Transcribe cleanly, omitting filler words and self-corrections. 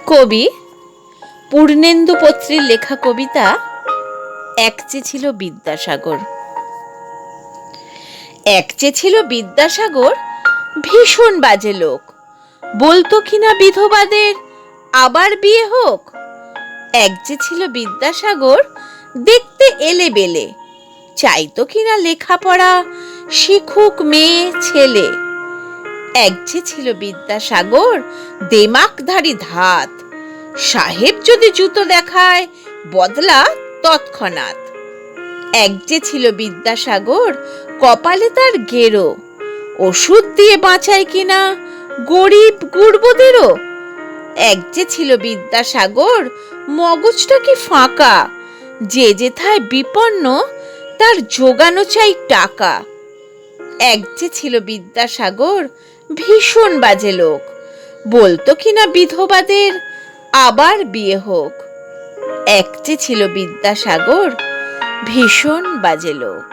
কবি পূর্ণেন্দু পত্রীর লেখা কবিতা এক যে ছিল বিদ্যাসাগর। এক যে ছিল বিদ্যাসাগর, ভীষণ বাজে লোক, বলতো কিনা বিধবাদের আবার বিয়ে হোক। এক যে ছিল বিদ্যাসাগর, দেখতে এলে বেলে, চাইতো কিনা লেখাপড়া শিখুক মেয়ে ছেলে। এক যে ছিল বিদ্যাসাগর, দেমাকধারী ধাত, সাহেব যদি জুতো দেখায় বদলা তৎক্ষণাৎ। এক যে ছিল বিদ্যাসাগর, কপালে তার গেরো, ওষুধ দিয়ে বাঁচায় কিনা গরিব গুরবদেরও। এক যে ছিল বিদ্যাসাগর, মগজটা কি ফাঁকা, যে যেথায় বিপন্ন তার জোগানো চাই টাকা। এক যে ছিল বিদ্যাসাগর, ভীষণ বাজে লোক, বলতো কিনা বিধবাদের আবার বিয়ে হোক। এক যে ছিল বিদ্যাসাগর, ভীষণ বাজে লোক।